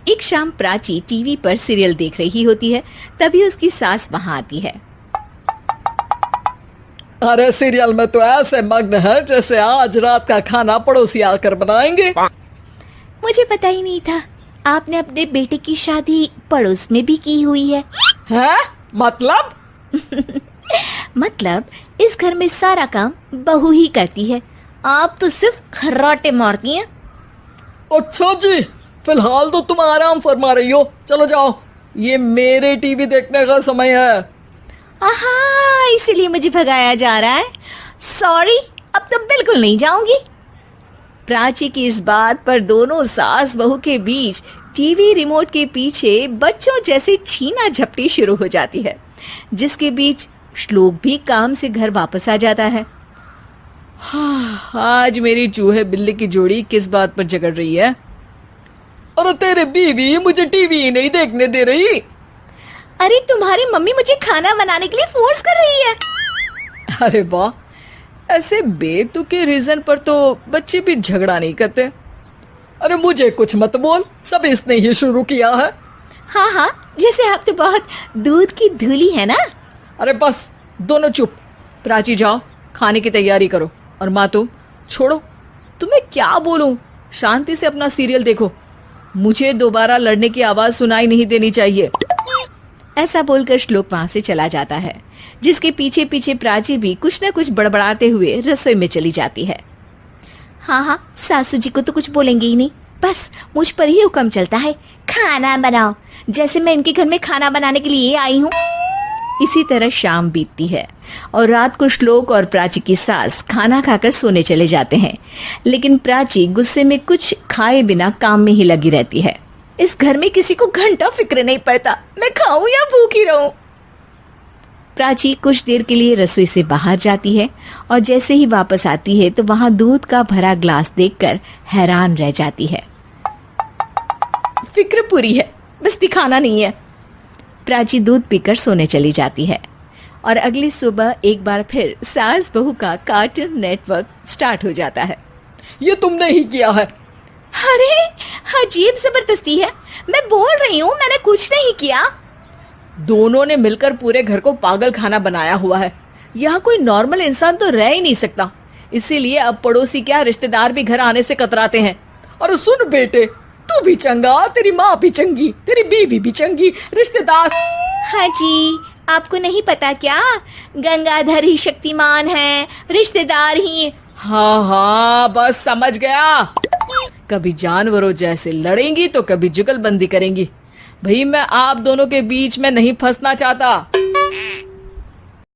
एक शाम प्राची टीवी पर सीरियल देख रही होती है। तभी उसकी सास वहां आती है। अरे सीरियल में तो ऐसे मग्न है जैसे आज रात का खाना पड़ोसी आकर बनाएंगे। मुझे पता ही नहीं था आपने अपने बेटे की शादी पड़ोस में भी की हुई है। हैं? मतलब? मतलब इस घर में सारा काम बहू ही करती है, आप तो सिर्फ खर्राटे मारती हैं। अच्छा जी, फिलहाल तो तुम आराम फरमा रही हो, चलो जाओ, ये मेरे टीवी देखने का समय है। आहा, इसीलिए मुझे भगाया जा रहा है। सॉरी, अब तो बिल्कुल नहीं जाऊंगी। प्राची की इस बात पर दोनों सास बहू के बीच टीवी रिमोट के पीछे बच्चों जैसे छीना झपटी शुरू हो जाती है, जिसके बीच श्लोक भी काम से घर वापस आ जाता है। हाँ, आज मेरी चूहे बिल्ली की जोड़ी किस बात पर झगड़ रही है? अरे तेरे बीवी मुझे टीवी ही नहीं देखने दे रही। अरे तुम्हारी मम्मी मुझे खाना बनाने के लिए फोर्स कर रही है। अरे वाह, ऐसे बेतुके रीजन पर तो बच्चे भी झगड़ा नहीं करते। अरे मुझे कुछ मत बोल, सब इसने ही शुरू किया है। हाँ हाँ, जैसे आप तो बहुत दूध की धूली है ना। अरे बस, दोनों चुप। प्राची जाओ, खाने की तैयारी करो। और माँ तुम छोड़ो, तुम्हें क्या बोलूं, शांति से अपना सीरियल देखो, मुझे दोबारा लड़ने की आवाज सुनाई नहीं देनी चाहिए। ऐसा बोलकर श्लोक वहां से चला जाता है, जिसके पीछे पीछे प्राची भी कुछ न कुछ बड़बड़ाते हुए रसोई में चली जाती है। हाँ हाँ, सासू जी को तो कुछ बोलेंगे ही नहीं, बस मुझ पर ही हुक्म चलता है, खाना बनाओ, जैसे मैं इनके घर में खाना बनाने के लिए आई हूँ। इसी तरह शाम बीतती है और रात को श्लोक और प्राची की सास खाना खाकर सोने चले जाते हैं, लेकिन प्राची गुस्से में कुछ खाए बिना काम में ही लगी रहती है। इस घर में किसी को घंटा फिक्र नहीं पड़ता, मैं खाऊं या भूखी रहूं। प्राची कुछ देर के लिए रसोई से बाहर जाती है और जैसे ही वापस आती है तो वहां दूध का भरा ग्लास देखकर हैरान रह जाती है। फिक्र पूरी है, बस दिखाना नहीं है। प्राची दूध पीकर सोने चली जाती है और अगली सुबह एक बार फिर सास बहू का कार्टून नेटवर्क स्टार्ट हो जाता है। ये तुमने ही किया है। अरे अजीब जबरदस्ती है, मैं बोल रही हूँ मैंने कुछ नहीं किया। दोनों ने मिलकर पूरे घर को पागल खाना बनाया हुआ है। यहाँ कोई नॉर्मल इंसान तो रह ही नहीं सकता, इसीलिए अब पड़ोसी क्या रिश्तेदार भी घर आने से कतराते हैं। और सुन बेटे, तू भी चंगा, तेरी माँ भी चंगी, तेरी बीवी भी चंगी, रिश्तेदार। हाँ जी, आपको नहीं पता क्या, गंगाधर ही शक्तिमान है, रिश्तेदार ही। हाँ हाँ, बस समझ गया। कभी जानवरों जैसे लड़ेंगी तो कभी जुगलबंदी करेंगी। भाई मैं आप दोनों के बीच में नहीं फंसना चाहता।